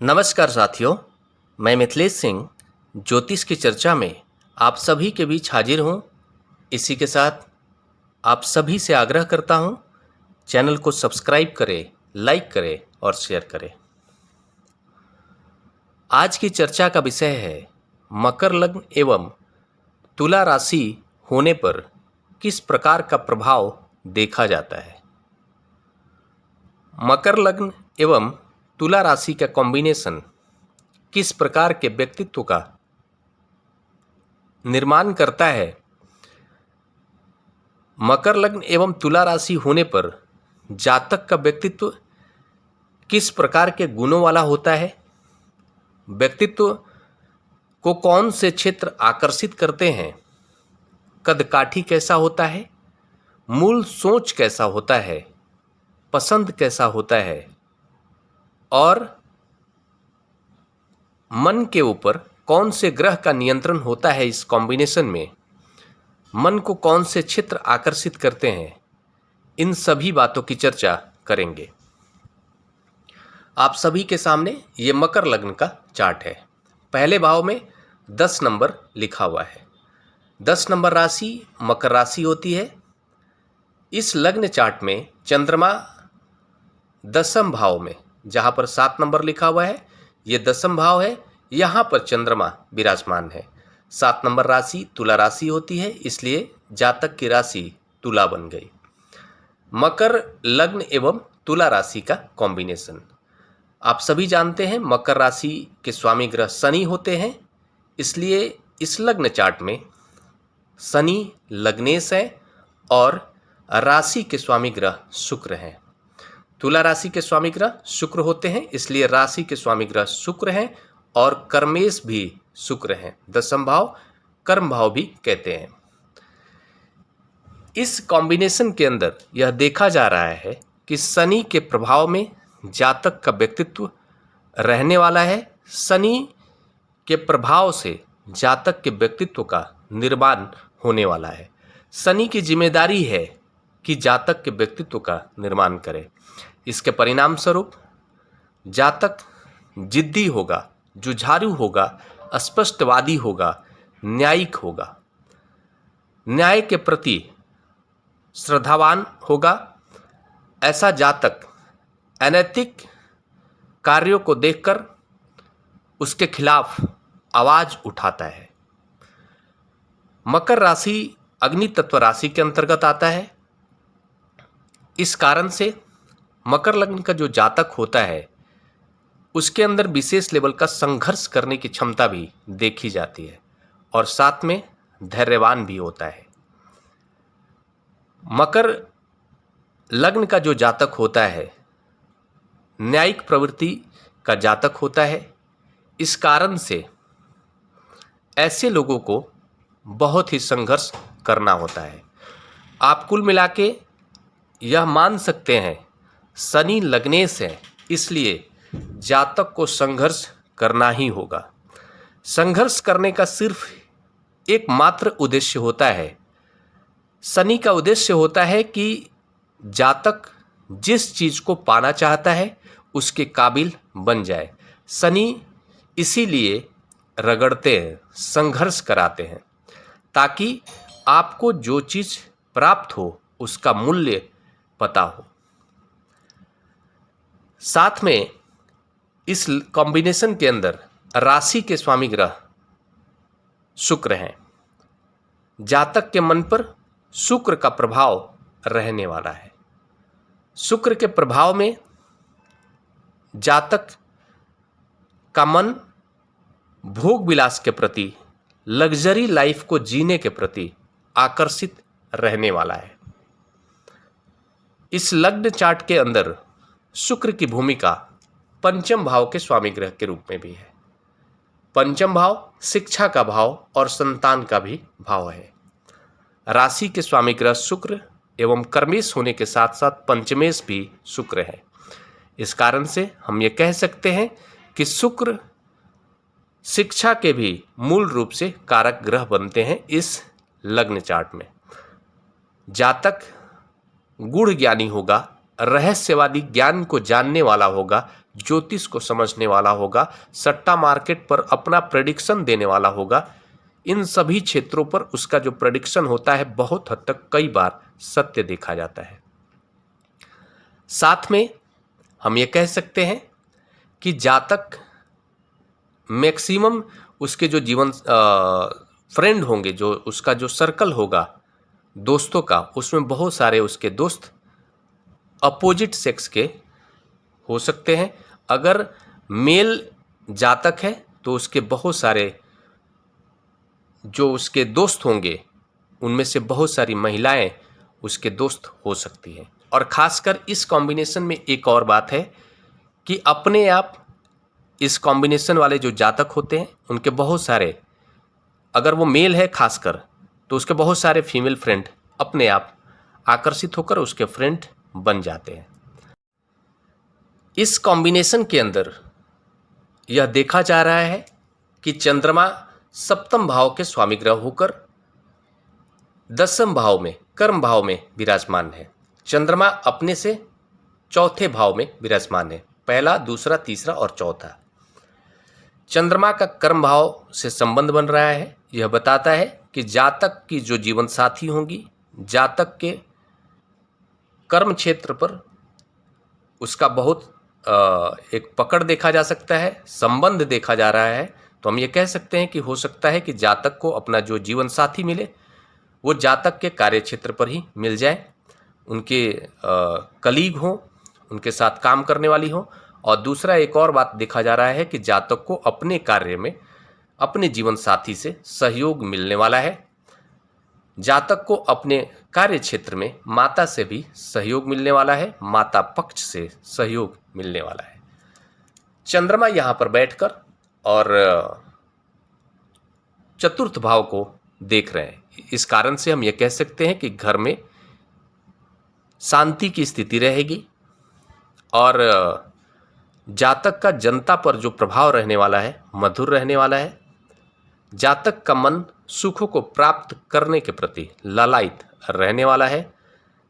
नमस्कार साथियों, मैं मिथिलेश सिंह ज्योतिष की चर्चा में आप सभी के बीच हाजिर हूँ। इसी के साथ आप सभी से आग्रह करता हूँ, चैनल को सब्सक्राइब करें, लाइक करें और शेयर करें। आज की चर्चा का विषय है मकर लग्न एवं तुला राशि होने पर किस प्रकार का प्रभाव देखा जाता है। मकर लग्न एवं तुला राशि का कॉम्बिनेशन किस प्रकार के व्यक्तित्व का निर्माण करता है। मकर लग्न एवं तुला राशि होने पर जातक का व्यक्तित्व किस प्रकार के गुणों वाला होता है, व्यक्तित्व को कौन से क्षेत्र आकर्षित करते हैं, कदकाठी कैसा होता है, मूल सोच कैसा होता है, पसंद कैसा होता है और मन के ऊपर कौन से ग्रह का नियंत्रण होता है। इस कॉम्बिनेशन में मन को कौन से क्षेत्र आकर्षित करते हैं, इन सभी बातों की चर्चा करेंगे। आप सभी के सामने ये मकर लग्न का चार्ट है। पहले भाव में 10 नंबर लिखा हुआ है। 10 नंबर राशि मकर राशि होती है। इस लग्न चार्ट में चंद्रमा 10वें भाव में, जहाँ पर 7 नंबर लिखा हुआ है, ये 10वां भाव है, यहाँ पर चंद्रमा विराजमान है। 7 नंबर राशि तुला राशि होती है, इसलिए जातक की राशि तुला बन गई। मकर लग्न एवं तुला राशि का कॉम्बिनेशन आप सभी जानते हैं, मकर राशि के स्वामी ग्रह शनि होते हैं, इसलिए इस लग्न चार्ट में शनि लग्नेश है और राशि के स्वामी ग्रह शुक्र हैं। तुला राशि के स्वामी ग्रह शुक्र होते हैं, इसलिए राशि के स्वामी ग्रह शुक्र हैं और कर्मेश भी शुक्र हैं। 10वां भाव कर्म भाव भी कहते हैं। इस कॉम्बिनेशन के अंदर यह देखा जा रहा है कि शनि के प्रभाव में जातक का व्यक्तित्व रहने वाला है। शनि के प्रभाव से जातक के व्यक्तित्व का निर्माण होने वाला है। शनि की जिम्मेदारी है कि जातक के व्यक्तित्व का निर्माण करे। इसके परिणाम स्वरूप जातक जिद्दी होगा, जुझारू होगा, स्पष्टवादी होगा, न्यायिक होगा, न्याय के प्रति श्रद्धावान होगा। ऐसा जातक अनैतिक कार्यों को देखकर उसके खिलाफ आवाज उठाता है। मकर राशि अग्नि तत्व राशि के अंतर्गत आता है। इस कारण से मकर लग्न का जो जातक होता है उसके अंदर विशेष लेवल का संघर्ष करने की क्षमता भी देखी जाती है और साथ में धैर्यवान भी होता है। मकर लग्न का जो जातक होता है न्यायिक प्रवृत्ति का जातक होता है। इस कारण से ऐसे लोगों को बहुत ही संघर्ष करना होता है। आप कुल मिला के यह मान सकते हैं शनि लग्नेश है, इसलिए जातक को संघर्ष करना ही होगा। संघर्ष करने का सिर्फ एक मात्र उद्देश्य होता है। शनि का उद्देश्य होता है कि जातक जिस चीज को पाना चाहता है उसके काबिल बन जाए। शनि इसीलिए रगड़ते हैं, संघर्ष कराते हैं, ताकि आपको जो चीज प्राप्त हो उसका मूल्य पता हो। साथ में इस कॉम्बिनेशन के अंदर राशि के स्वामी ग्रह शुक्र हैं। जातक के मन पर शुक्र का प्रभाव रहने वाला है। शुक्र के प्रभाव में जातक का मन भोग विलास के प्रति, लग्जरी लाइफ को जीने के प्रति आकर्षित रहने वाला है। इस लग्न चार्ट के अंदर शुक्र की भूमिका पंचम भाव के स्वामी ग्रह के रूप में भी है। पंचम भाव शिक्षा का भाव और संतान का भी भाव है। राशि के स्वामी ग्रह शुक्र एवं कर्मेश होने के साथ साथ पंचमेश भी शुक्र है। इस कारण से हम ये कह सकते हैं कि शुक्र शिक्षा के भी मूल रूप से कारक ग्रह बनते हैं इस लग्न चार्ट में। जातक गूढ़ ज्ञानी होगा, रहस्यवादी ज्ञान को जानने वाला होगा, ज्योतिष को समझने वाला होगा, सट्टा मार्केट पर अपना प्रेडिक्शन देने वाला होगा। इन सभी क्षेत्रों पर उसका जो प्रेडिक्शन होता है बहुत हद तक कई बार सत्य देखा जाता है। साथ में हम ये कह सकते हैं कि जातक मैक्सिमम उसके जो जीवन फ्रेंड होंगे, जो उसका जो सर्कल होगा दोस्तों का, उसमें बहुत सारे उसके दोस्त अपोजिट सेक्स के हो सकते हैं। अगर मेल जातक है तो उसके बहुत सारे जो उसके दोस्त होंगे उनमें से बहुत सारी महिलाएं उसके दोस्त हो सकती हैं। और ख़ासकर इस कॉम्बिनेशन में एक और बात है कि अपने आप इस कॉम्बिनेशन वाले जो जातक होते हैं उनके बहुत सारे, अगर वो मेल है खासकर, तो उसके बहुत सारे फीमेल फ्रेंड अपने आप आकर्षित होकर उसके फ्रेंड बन जाते हैं। इस कॉम्बिनेशन के अंदर यह देखा जा रहा है कि चंद्रमा सप्तम भाव के स्वामी ग्रह होकर दसम भाव में, कर्म भाव में विराजमान है। चंद्रमा अपने से चौथे भाव में विराजमान है, पहला, दूसरा, तीसरा और चौथा। चंद्रमा का कर्म भाव से संबंध बन रहा है। यह बताता है कि जातक की जो जीवन साथी होंगी, जातक के कर्म क्षेत्र पर उसका बहुत एक पकड़ देखा जा सकता है, संबंध देखा जा रहा है। तो हम ये कह सकते हैं कि हो सकता है कि जातक को अपना जो जीवन साथी मिले वो जातक के कार्य क्षेत्र पर ही मिल जाए, उनके कलीग हों, उनके साथ काम करने वाली हो। और दूसरा एक और बात देखा जा रहा है कि जातक को अपने कार्य में अपने जीवन साथी से सहयोग मिलने वाला है। जातक को अपने कार्य क्षेत्र में माता से भी सहयोग मिलने वाला है, माता पक्ष से सहयोग मिलने वाला है। चंद्रमा यहाँ पर बैठकर और चतुर्थ भाव को देख रहे हैं। इस कारण से हम ये कह सकते हैं कि घर में शांति की स्थिति रहेगी और जातक का जनता पर जो प्रभाव रहने वाला है मधुर रहने वाला है। जातक का मन सुखों को प्राप्त करने के प्रति लालायित रहने वाला है।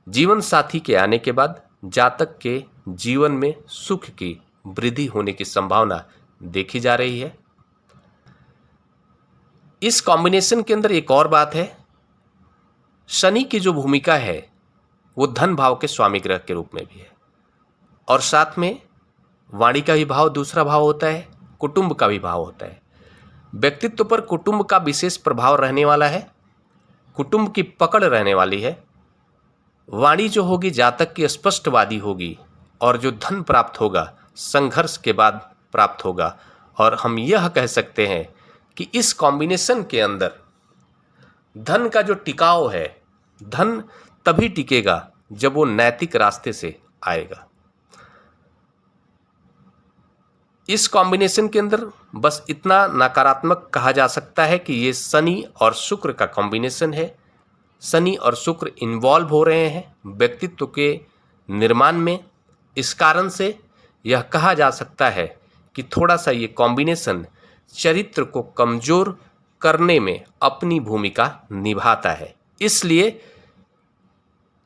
जीवन साथी के आने के बाद जातक के जीवन में सुख की वृद्धि होने की संभावना देखी जा रही है। इस कॉम्बिनेशन के अंदर एक और बात है, शनि की जो भूमिका है वो धन भाव के स्वामी ग्रह के रूप में भी है और साथ में वाणी का भी भाव दूसरा भाव होता है, कुटुंब का भी भाव होता है। व्यक्तित्व पर कुटुंब का विशेष प्रभाव रहने वाला है, कुटुंब की पकड़ रहने वाली है। वाणी जो होगी जातक की स्पष्टवादी होगी और जो धन प्राप्त होगा संघर्ष के बाद प्राप्त होगा। और हम यह कह सकते हैं कि इस कॉम्बिनेशन के अंदर धन का जो टिकाव है, धन तभी टिकेगा जब वो नैतिक रास्ते से आएगा। इस कॉम्बिनेशन के अंदर बस इतना नकारात्मक कहा जा सकता है कि ये शनि और शुक्र का कॉम्बिनेशन है। शनि और शुक्र इन्वॉल्व हो रहे हैं व्यक्तित्व के निर्माण में। इस कारण से यह कहा जा सकता है कि थोड़ा सा ये कॉम्बिनेशन चरित्र को कमजोर करने में अपनी भूमिका निभाता है, इसलिए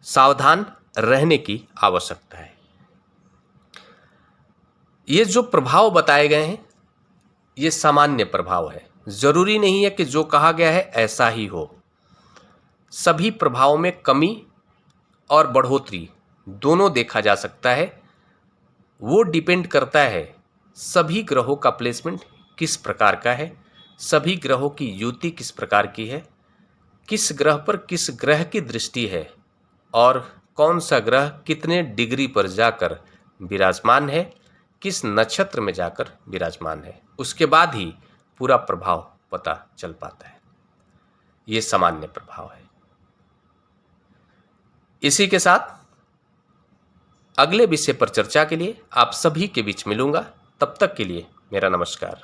सावधान रहने की आवश्यकता है। ये जो प्रभाव बताए गए हैं ये सामान्य प्रभाव है, जरूरी नहीं है कि जो कहा गया है ऐसा ही हो। सभी प्रभावों में कमी और बढ़ोतरी दोनों देखा जा सकता है। वो डिपेंड करता है सभी ग्रहों का प्लेसमेंट किस प्रकार का है, सभी ग्रहों की युति किस प्रकार की है, किस ग्रह पर किस ग्रह की दृष्टि है और कौन सा ग्रह कितने डिग्री पर जाकर विराजमान है, किस नक्षत्र में जाकर विराजमान है। उसके बाद ही पूरा प्रभाव पता चल पाता है। ये सामान्य प्रभाव है। इसी के साथ अगले विषय पर चर्चा के लिए आप सभी के बीच मिलूंगा। तब तक के लिए मेरा नमस्कार।